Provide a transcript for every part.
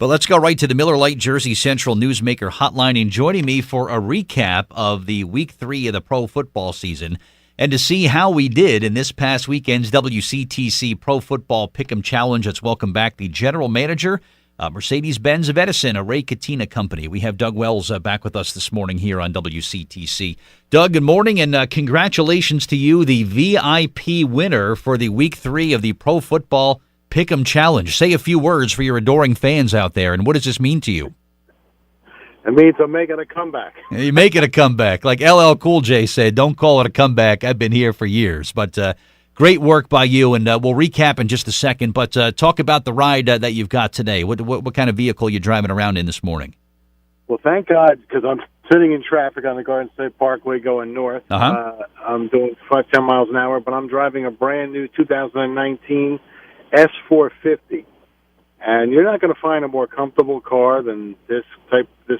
But let's go right to the Miller Lite Jersey Central Newsmaker Hotline, and joining me for a recap of the Week 3 of the pro football season and to see how we did in this past weekend's WCTC Pro Football Pick'em Challenge. Let's welcome back the General Manager, Mercedes-Benz of Edison, a Ray Catena company. We have Doug Wells back with us this morning here on WCTC. Doug, good morning, and congratulations to you, the VIP winner for the Week 3 of the Pro Football Pick'em Challenge. Say a few words for your adoring fans out there, and what does this mean to you? It means I'm making a comeback. You're making a comeback. Like LL Cool J said, don't call it a comeback. I've been here for years. But great work by you, and we'll recap in just a second. But talk about the ride that you've got today. What kind of vehicle are you driving around in this morning? Well, thank God, because I'm sitting in traffic on the Garden State Parkway going north. I'm doing 5-10 miles an hour, but I'm driving a brand-new 2019 S450. And you're not going to find a more comfortable car than this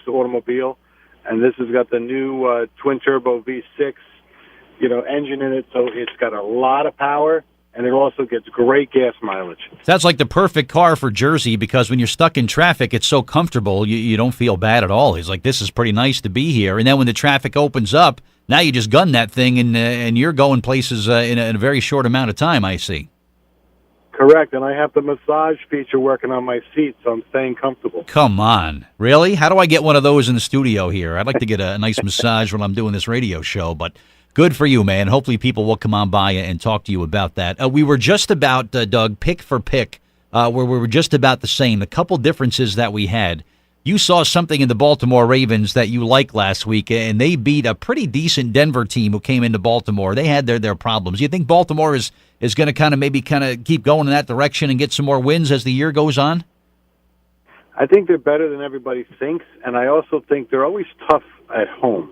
automobile. And this has got the new twin-turbo V6, engine in it. So it's got a lot of power, and it also gets great gas mileage. That's like the perfect car for Jersey, because when you're stuck in traffic, it's so comfortable, you don't feel bad at all. He's like, this is pretty nice to be here. And then when the traffic opens up, now you just gun that thing, and you're going places in a very short amount of time, I see. Correct, and I have the massage feature working on my seat, so I'm staying comfortable. Come on. Really? How do I get one of those in the studio here? I'd like to get a nice massage when I'm doing this radio show, but good for you, man. Hopefully people will come on by and talk to you about that. We were just about, Doug, pick for pick, where we were just about the same. The couple differences that we had. You saw something in the Baltimore Ravens that you liked last week, and they beat a pretty decent Denver team who came into Baltimore. They had their problems. You think Baltimore is going to kind of keep going in that direction and get some more wins as the year goes on? I think they're better than everybody thinks, and I also think they're always tough at home.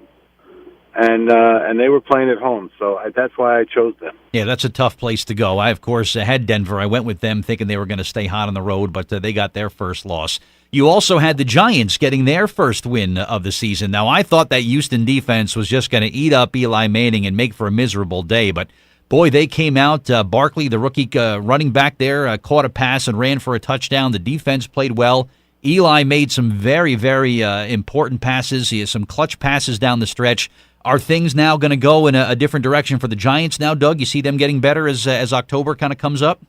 And they were playing at home, so that's why I chose them. Yeah, that's a tough place to go. I, of course, had Denver. I went with them thinking they were going to stay hot on the road, but they got their first loss. You also had the Giants getting their first win of the season. Now, I thought that Houston defense was just going to eat up Eli Manning and make for a miserable day, but boy, they came out. Barkley, the rookie running back there, caught a pass and ran for a touchdown. The defense played well. Eli made some very, very important passes. He has some clutch passes down the stretch. Are things now going to go in a different direction for the Giants now, Doug? You see them getting better as October kind of comes up?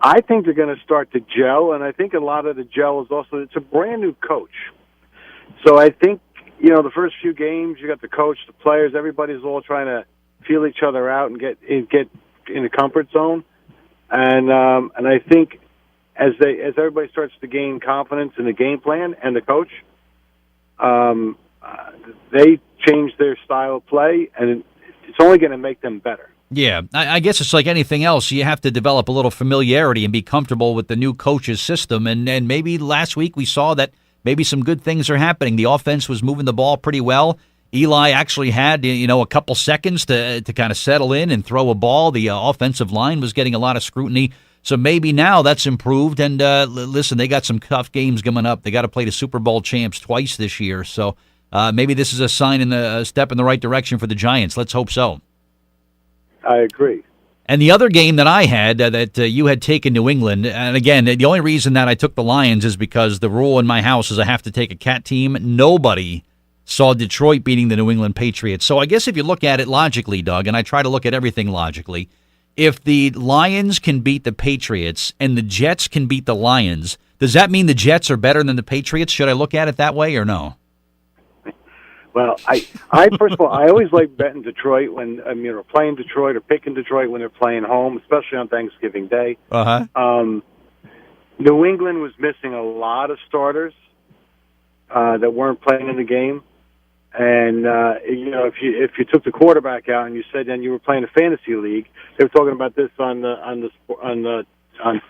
I think they're going to start to gel, and I think a lot of the gel is also, it's a brand-new coach. So I think, the first few games, you got the coach, the players, everybody's all trying to feel each other out and get in a comfort zone. And I think as everybody starts to gain confidence in the game plan and the coach, they change their style of play, and it's only going to make them better. Yeah, I guess it's like anything else. You have to develop a little familiarity and be comfortable with the new coach's system. And maybe last week we saw that maybe some good things are happening. The offense was moving the ball pretty well. Eli actually had, a couple seconds to kind of settle in and throw a ball. The offensive line was getting a lot of scrutiny. So maybe now that's improved. And listen, they got some tough games coming up. They got to play the Super Bowl champs twice this year. So maybe this is a step in the right direction for the Giants. Let's hope so. I agree. And the other game that I had that you had taken New England, and again, the only reason that I took the Lions is because the rule in my house is I have to take a cat team. Nobody saw Detroit beating the New England Patriots. So I guess if you look at it logically, Doug, and I try to look at everything logically, if the Lions can beat the Patriots and the Jets can beat the Lions, does that mean the Jets are better than the Patriots? Should I look at it that way or no? Well, I first of all, I always like betting Detroit when playing Detroit or picking Detroit when they're playing home, especially on Thanksgiving Day. New England was missing a lot of starters that weren't playing in the game, and if you took the quarterback out and you said then you were playing a fantasy league, they were talking about this on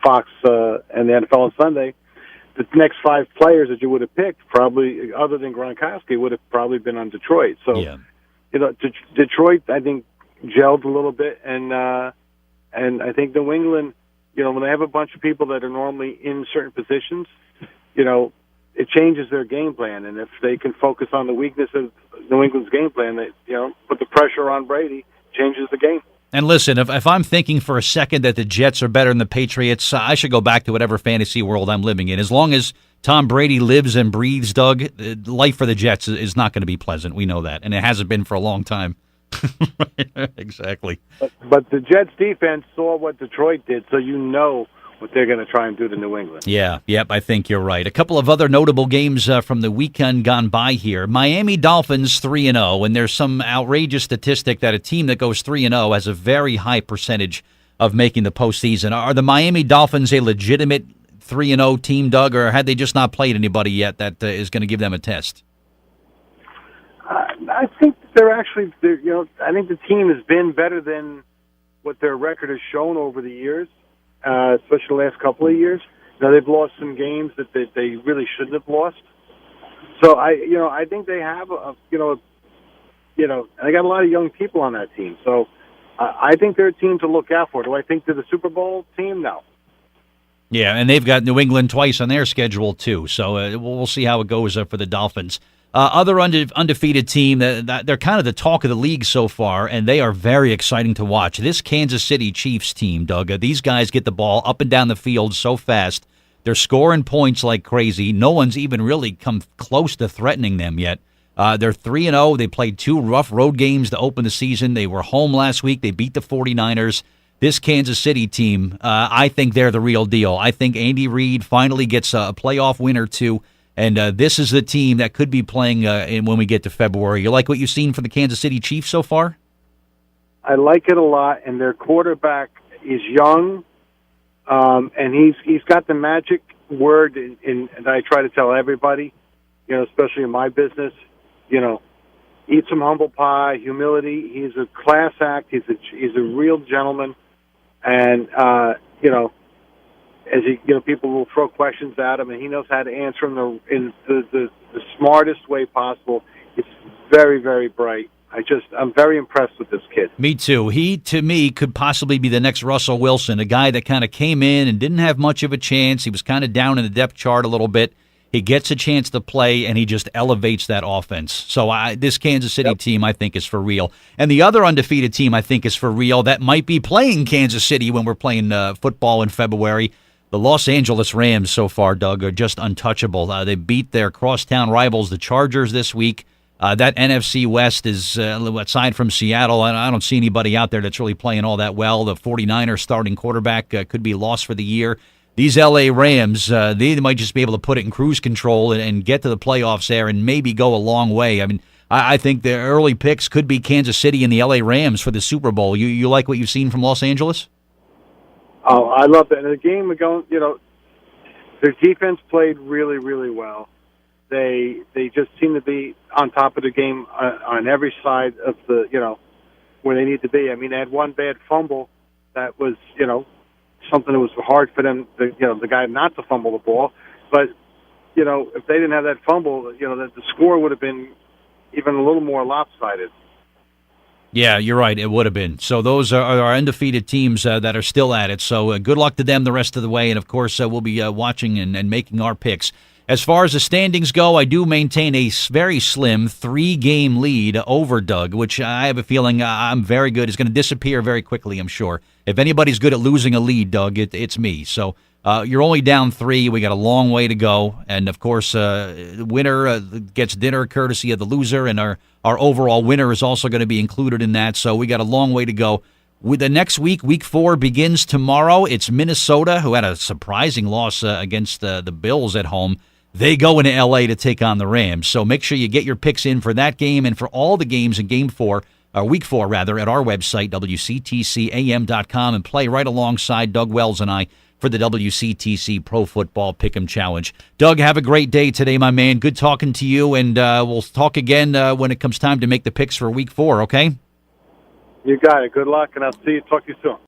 Fox and the NFL on Sunday. The next 5 players that you would have picked, probably other than Gronkowski, would have probably been on Detroit. So, yeah. Detroit, I think, gelled a little bit, and I think New England, when they have a bunch of people that are normally in certain positions, it changes their game plan. And if they can focus on the weakness of New England's game plan, they put the pressure on Brady, changes the game. And listen, if I'm thinking for a second that the Jets are better than the Patriots, I should go back to whatever fantasy world I'm living in. As long as Tom Brady lives and breathes, Doug, life for the Jets is not going to be pleasant. We know that, and it hasn't been for a long time. Exactly. But the Jets defense saw what Detroit did, so you know what they're going to try and do to New England. Yep, I think you're right. A couple of other notable games from the weekend gone by here. Miami Dolphins 3-0, and there's some outrageous statistic that a team that goes 3-0 has a very high percentage of making the postseason. Are the Miami Dolphins a legitimate 3-0 team, Doug, or had they just not played anybody yet that is going to give them a test? I think they're actually, I think the team has been better than what their record has shown over the years. Especially the last couple of years. Now they've lost some games that they really shouldn't have lost. So I think they have and they got a lot of young people on that team. So I think they're a team to look out for. Do I think they're the Super Bowl team? No. Yeah, and they've got New England twice on their schedule too. So we'll see how it goes for the Dolphins. Other undefeated team, they're kind of the talk of the league so far, and they are very exciting to watch. This Kansas City Chiefs team, Doug, these guys get the ball up and down the field so fast. They're scoring points like crazy. No one's even really come close to threatening them yet. They're 3-0. They played 2 rough road games to open the season. They were home last week. They beat the 49ers. This Kansas City team, I think they're the real deal. I think Andy Reid finally gets a playoff win or two. And this is the team that could be playing when we get to February. You like what you've seen from the Kansas City Chiefs so far? I like it a lot, and their quarterback is young, and he's got the magic word and I try to tell everybody, especially in my business, eat some humble pie, humility. He's a class act. He's a real gentleman, and as people will throw questions at him, and he knows how to answer them in the smartest way possible. It's very, very bright. I'm very impressed with this kid. Me too. He, to me, could possibly be the next Russell Wilson, a guy that kind of came in and didn't have much of a chance. He was kind of down in the depth chart a little bit. He gets a chance to play, and he just elevates that offense. So this Kansas City team, I think, is for real. And the other undefeated team, I think, is for real that might be playing Kansas City when we're playing football in February. The Los Angeles Rams so far, Doug, are just untouchable. They beat their crosstown rivals, the Chargers, this week. That NFC West is, aside from Seattle, I don't see anybody out there that's really playing all that well. The 49ers starting quarterback could be lost for the year. These L.A. Rams, they might just be able to put it in cruise control and get to the playoffs there and maybe go a long way. I mean, I think the early picks could be Kansas City and the L.A. Rams for the Super Bowl. You like what you've seen from Los Angeles? Oh, I love that. In the game ago, their defense played really, really well. They just seem to be on top of the game on every side of the, where they need to be. I mean, they had one bad fumble that was, something that was hard for them, the guy not to fumble the ball. But, if they didn't have that fumble, the score would have been even a little more lopsided. Yeah, you're right. It would have been. So those are our undefeated teams that are still at it. So good luck to them the rest of the way. And, of course, we'll be watching and making our picks. As far as the standings go, I do maintain a very slim 3-game lead over Doug, which I have a feeling I'm very good. Is going to disappear very quickly, I'm sure. If anybody's good at losing a lead, Doug, it's me. So you're only down 3. We got a long way to go. And, of course, winner gets dinner courtesy of the loser, and our overall winner is also going to be included in that. So we got a long way to go. With the next week, Week 4 begins tomorrow. It's Minnesota, who had a surprising loss against the Bills at home. They go into L.A. to take on the Rams. So make sure you get your picks in for that game and for all the games in Week 4, at our website, WCTCAM.com, and play right alongside Doug Wells and I for the WCTC Pro Football Pick'em Challenge. Doug, have a great day today, my man. Good talking to you, and we'll talk again when it comes time to make the picks for Week 4, okay? You got it. Good luck, and I'll talk to you soon.